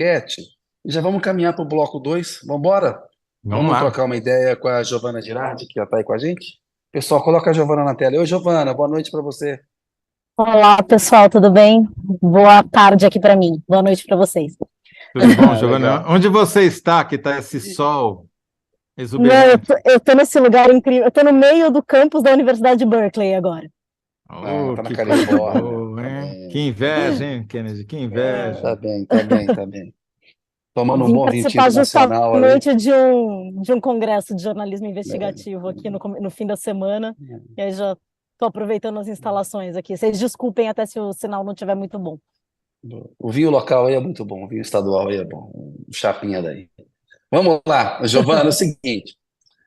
basquete e já vamos caminhar para o bloco 2. Vamos embora? Vamos Vamos lá. trocar uma ideia com a Giovana Girardi, que já está aí com a gente? Pessoal, coloca a Giovana na tela. Oi, Giovana, boa noite para você. Olá, pessoal, tudo bem? Boa tarde aqui para mim. Boa noite para vocês. Tudo bom, Giovanna? Legal. Onde você está, que está esse sol Não, exuberante? eu tô nesse lugar incrível. Eu tô no meio do campus da Universidade de Berkeley agora. Oh, Tá na que coisa Califórnia. boa, Tá hein? Que bem. inveja, hein, Kennedy? Que inveja. Tá bem, tá bem, tá bem. Tomando um Vim bom vinho tinto participar nacional ali. justamente de um congresso de jornalismo É, investigativo aqui no fim da semana. E aí já tô aproveitando as instalações aqui. Vocês desculpem até se o sinal não estiver muito bom. o vinho local aí é muito bom, o vinho estadual aí é bom. Um chapinha daí. Vamos lá, Giovana, é o seguinte.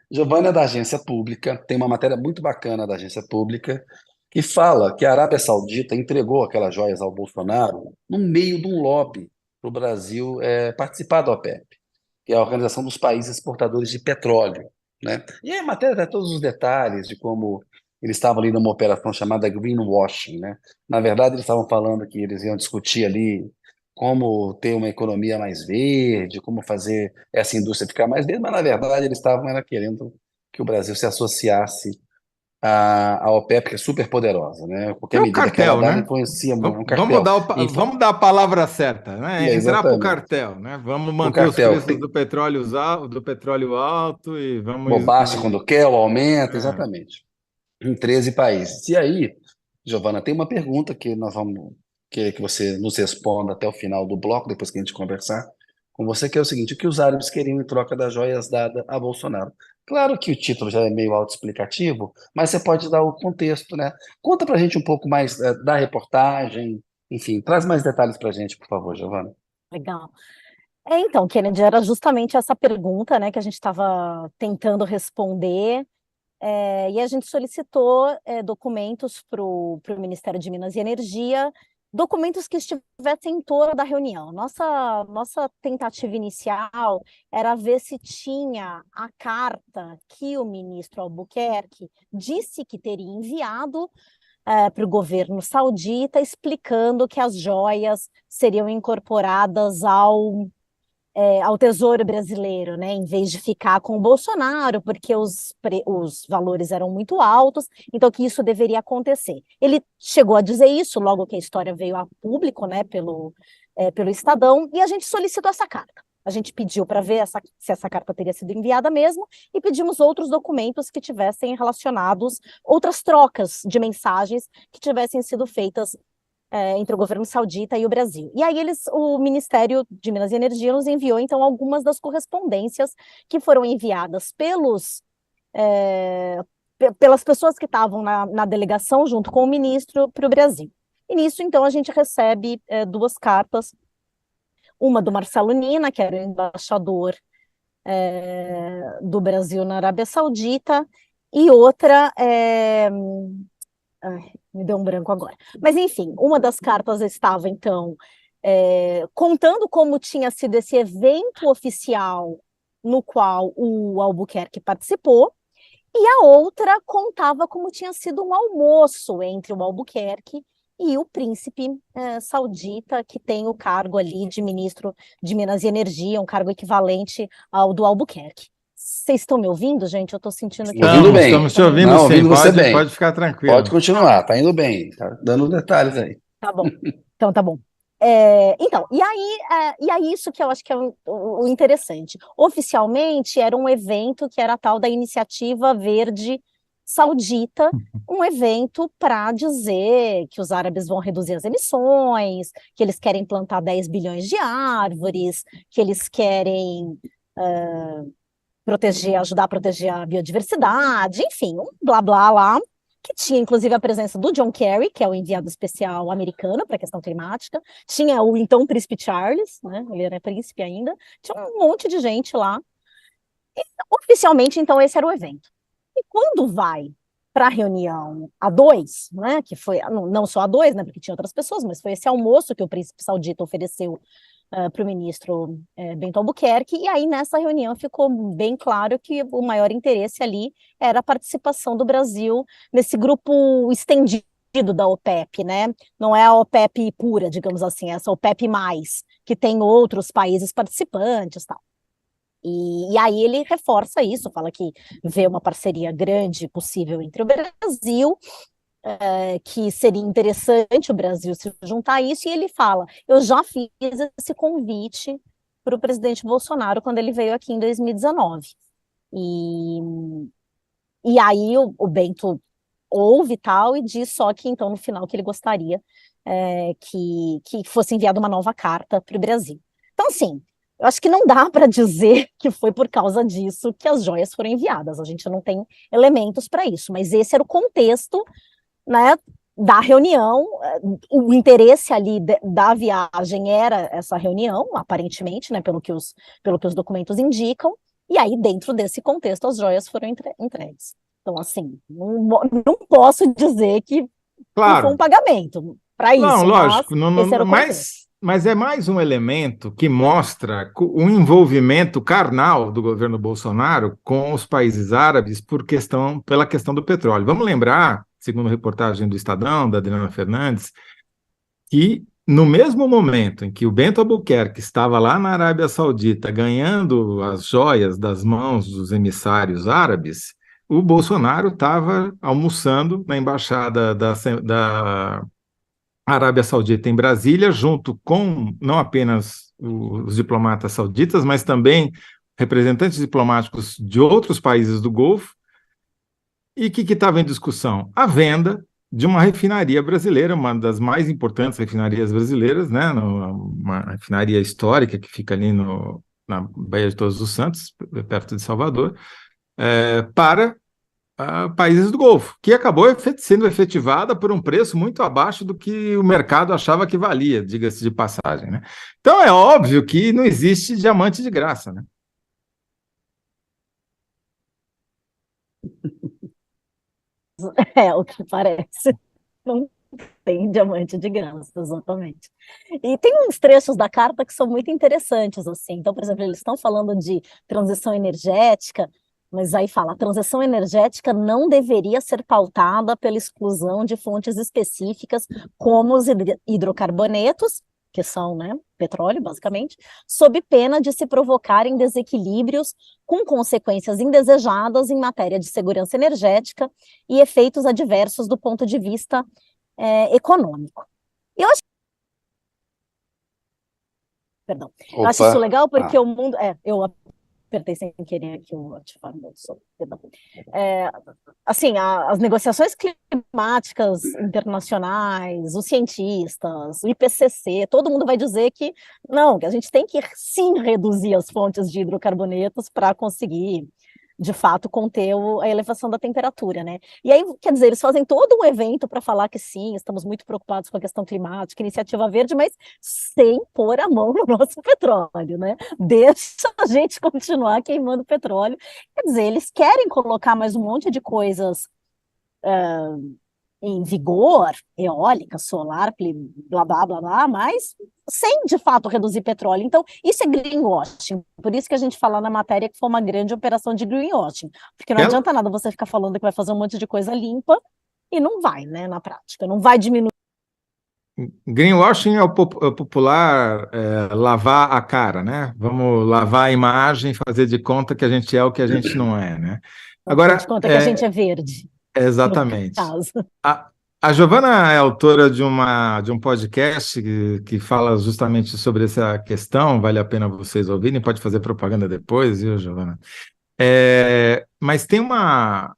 Giovana é da agência pública, tem uma matéria muito bacana da agência pública que fala que a Arábia Saudita entregou aquelas joias ao Bolsonaro no meio de um lobby para o Brasil participar da OPEP, que é a Organização dos Países Exportadores de Petróleo, né? E a matéria dá todos os detalhes de como eles estavam ali numa operação chamada greenwashing, né? Na verdade, eles estavam falando que eles iam discutir ali como ter uma economia mais verde, como fazer essa indústria ficar mais verde, mas na verdade eles estavam era querendo que o Brasil se associasse à OPEP, que é super poderosa, né? Qualquer É o medida que ela cartel, dá né? influencia muito, é um Vamos cartel. dar, Influ... vamos dar a palavra certa, né? Entrar para o Exatamente. cartel, né? Vamos O manter os cartel preços tem do petróleo alto e vamos. baixa quando quer, ou aumenta, É. exatamente. Em 13 países. E aí, Giovana, tem uma pergunta que nós vamos querer que você nos responda até o final do bloco, depois que a gente conversar com você, que é o seguinte: o que os árabes queriam em troca das joias dadas a Bolsonaro? Claro que o título já é meio autoexplicativo, mas você pode dar o contexto, né? Conta pra gente um pouco mais da reportagem, enfim, traz mais detalhes pra gente, por favor, Giovana. Legal. Então, Kennedy, era justamente essa pergunta, né, que a gente estava tentando responder. E a gente solicitou documentos para o Ministério de Minas e Energia, documentos que estivessem em torno da reunião. Nossa tentativa inicial era ver se tinha a carta que o ministro Albuquerque disse que teria enviado para o governo saudita, explicando que as joias seriam incorporadas ao Tesouro Brasileiro, né, em vez de ficar com o Bolsonaro, porque os valores eram muito altos, então que isso deveria acontecer. Ele chegou a dizer isso logo que a história veio a público, né, pelo Estadão, e a gente solicitou essa carta. A gente pediu para ver se essa carta teria sido enviada mesmo, e pedimos outros documentos que tivessem relacionados, outras trocas de mensagens que tivessem sido feitas entre o governo saudita e o Brasil. E aí o Ministério de Minas e Energia nos enviou, então, algumas das correspondências que foram enviadas é, pelas pessoas que estavam na delegação junto com o ministro para o Brasil. E nisso, então, a gente recebe duas cartas, uma do Marcelo Nina, que era o embaixador do Brasil na Arábia Saudita, e outra me deu um branco agora. Mas, enfim, uma das cartas estava, então, contando como tinha sido esse evento oficial no qual o Albuquerque participou, e a outra contava como tinha sido um almoço entre o Albuquerque e o príncipe saudita, que tem o cargo ali de ministro de Minas e Energia, um cargo equivalente ao do Albuquerque. Vocês estão me ouvindo, gente? Eu estou sentindo que Ouvindo Estamos bem. te tá meio... ouvindo Não, sim, ouvindo você pode bem. ficar Pode tranquilo. Ah, continuar, tá indo bem, tá dando detalhes aí. tá bom. Então, tá bom. Então, e aí isso que eu acho que é o interessante. Oficialmente, era um evento que era a tal da Iniciativa Verde Saudita, um evento para dizer que os árabes vão reduzir as emissões, que eles querem plantar 10 bilhões de árvores, que eles querem ajudar a proteger a biodiversidade, enfim, um blá blá lá, que tinha inclusive a presença do John Kerry, que é o enviado especial americano para a questão climática, tinha o então príncipe Charles, né, ele era príncipe ainda, tinha um monte de gente lá. Oficialmente, então, esse era o evento. E quando vai para a reunião a dois, né, que foi não só a dois, né, porque tinha outras pessoas, mas foi esse almoço que o príncipe saudita ofereceu para o ministro Bento Albuquerque, e aí nessa reunião ficou bem claro que o maior interesse ali era a participação do Brasil nesse grupo estendido da OPEP, né? Não é a OPEP pura, digamos assim, essa OPEP+, que tem outros países participantes, tal. E aí ele reforça isso, fala que vê uma parceria grande possível entre o Brasil, que seria interessante o Brasil se juntar a isso, e ele fala, eu já fiz esse convite para o presidente Bolsonaro quando ele veio aqui em 2019. E aí o Bento ouve tal e diz só que então no final que ele gostaria que fosse enviada uma nova carta para o Brasil. Então assim, eu acho que não dá para dizer que foi por causa disso que as joias foram enviadas, a gente não tem elementos para isso, mas esse era o contexto, né, da reunião, o interesse ali da viagem era essa reunião, aparentemente, né, pelo que os documentos indicam, e aí dentro desse contexto as joias foram entregues. Então, assim, não posso dizer que não foi um pagamento para isso. Não, lógico, esse era o mas é mais um elemento que mostra o envolvimento carnal do governo Bolsonaro com os países árabes pela questão do petróleo. Vamos lembrar, segundo a reportagem do Estadão, da Adriana Fernandes, que no mesmo momento em que o Bento Albuquerque estava lá na Arábia Saudita ganhando as joias das mãos dos emissários árabes, o Bolsonaro estava almoçando na embaixada da Arábia Saudita em Brasília, junto com não apenas os diplomatas sauditas, mas também representantes diplomáticos de outros países do Golfo. E o que estava em discussão? A venda de uma refinaria brasileira, uma das mais importantes refinarias brasileiras, né? Uma refinaria histórica que fica ali na Baía de Todos os Santos, perto de Salvador, para países do Golfo, que acabou sendo efetivada por um preço muito abaixo do que o mercado achava que valia, diga-se de passagem, né? Então é óbvio que não existe diamante de graça, né? o que parece. Não tem diamante de graça, exatamente. E tem uns trechos da carta que são muito interessantes, assim. Então, por exemplo, eles estão falando de transição energética, mas aí fala, a transição energética não deveria ser pautada pela exclusão de fontes específicas, como os hidrocarbonetos, que são, né, petróleo, basicamente, sob pena de se provocarem desequilíbrios com consequências indesejadas em matéria de segurança energética e efeitos adversos do ponto de vista econômico. Eu acho, perdão, eu acho isso legal porque o mundo... eu apertei sem querer aqui o ativar meu som, perdão. Assim, as negociações climáticas internacionais, os cientistas, o IPCC, todo mundo vai dizer que não, que a gente tem que sim reduzir as fontes de hidrocarbonetos para conseguir, de fato, conter a elevação da temperatura, né? E aí, quer dizer, eles fazem todo um evento para falar que sim, estamos muito preocupados com a questão climática, iniciativa verde, mas sem pôr a mão no nosso petróleo, né? Deixa a gente continuar queimando petróleo. Quer dizer, eles querem colocar mais um monte de coisas em vigor, eólica, solar, blá, blá, blá, blá, mas sem, de fato, reduzir petróleo. Então, isso é greenwashing. Por isso que a gente fala na matéria que foi uma grande operação de greenwashing. Porque não adianta nada você ficar falando que vai fazer um monte de coisa limpa e não vai, né, na prática. Não vai diminuir. Greenwashing é o popular lavar a cara, né? Vamos lavar a imagem, fazer de conta que a gente é o que a gente não é, né? Agora, de conta que a gente é verde. Exatamente. A Giovana é autora de um podcast que fala justamente sobre essa questão, vale a pena vocês ouvirem, pode fazer propaganda depois, viu, Giovana? Mas tem uma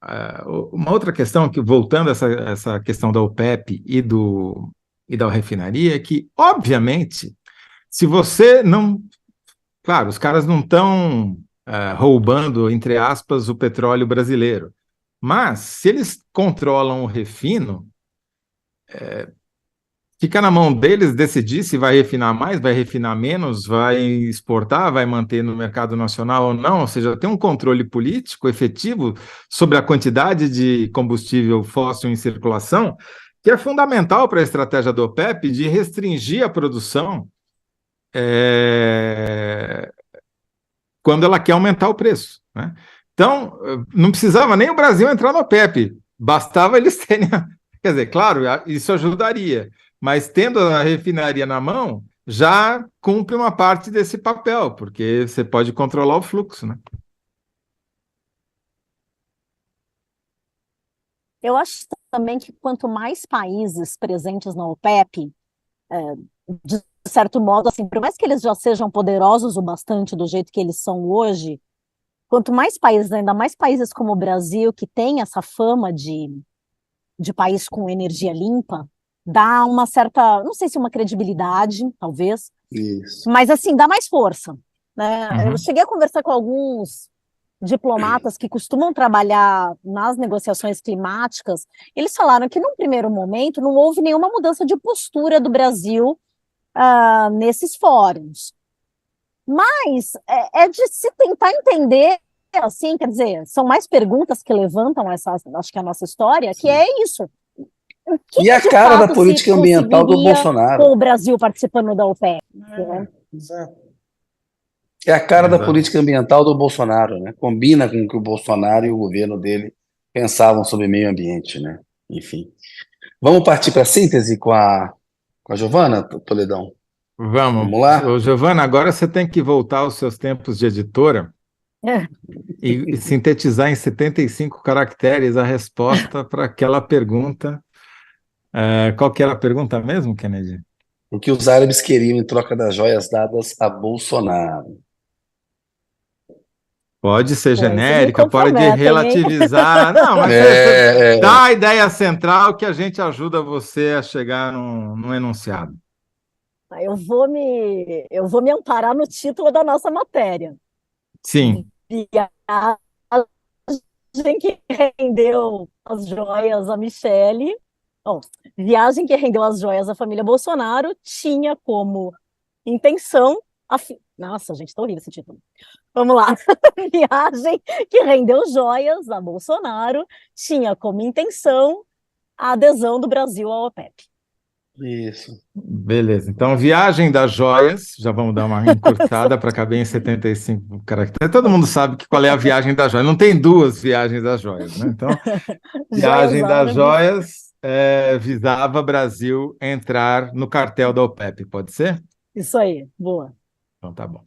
outra questão, que voltando a essa questão da OPEP e da refinaria, que, obviamente, se você não... Claro, os caras não estão roubando, entre aspas, o petróleo brasileiro, mas se eles controlam o refino, fica na mão deles decidir se vai refinar mais, vai refinar menos, vai exportar, vai manter no mercado nacional ou não, ou seja, tem um controle político efetivo sobre a quantidade de combustível fóssil em circulação, que é fundamental para a estratégia do OPEP de restringir a produção quando ela quer aumentar o preço, né? Então, não precisava nem o Brasil entrar no OPEP, bastava eles terem Quer dizer, claro, isso ajudaria, mas tendo a refinaria na mão, já cumpre uma parte desse papel, porque você pode controlar o fluxo, né? Eu acho também que quanto mais países presentes na OPEP, de certo modo, assim, por mais que eles já sejam poderosos o bastante do jeito que eles são hoje, quanto mais países, ainda mais países como o Brasil, que tem essa fama de país com energia limpa, dá uma certa, não sei se uma credibilidade, talvez, Isso. mas assim, dá mais força, né? Eu Uhum. cheguei a conversar com alguns diplomatas que costumam trabalhar nas negociações climáticas. Eles falaram que, num primeiro momento, não houve nenhuma mudança de postura do Brasil nesses fóruns. Mas é de se tentar entender, assim, quer dizer, são mais perguntas que levantam essa, acho que a nossa história, que é isso. O que E a de cara da fato se política ambiental do conseguiria com Bolsonaro. o Brasil participando da OPEP? Né? Exato. É a cara da Exato. política ambiental do Bolsonaro, né? Combina com o que o Bolsonaro e o governo dele pensavam sobre meio ambiente, né? Enfim. Vamos partir para a síntese com a Giovana, Toledão? Vamos. Vamos lá? Ô, Giovana, agora você tem que voltar aos seus tempos de editora e sintetizar em 75 caracteres a resposta para aquela pergunta. Qual que era a pergunta mesmo, Kennedy? O que os árabes queriam em troca das joias dadas a Bolsonaro. Pode ser Pô, aí vocês me genérica, pode comprometem, hein? relativizar. Não, mas você É, dá a ideia central que a gente ajuda você a chegar num enunciado. Eu vou me amparar no título da nossa matéria. Sim, Viagem que rendeu as joias a Michele. Bom, viagem que rendeu as joias à família Bolsonaro tinha como intenção. Nossa, gente, tá horrível esse título. Vamos lá. Viagem que rendeu joias a Bolsonaro tinha como intenção a adesão do Brasil à OPEP. isso. beleza. Então, Viagem das Joias, já vamos dar uma encurtada para caber em 75 caracteres. Todo mundo sabe qual é a Viagem das Joias. Não tem duas Viagens das Joias, né? Então, Joias Viagem das árabes. Joias visava Brasil entrar no cartel da OPEP, pode ser? Isso aí, boa. Então, tá bom.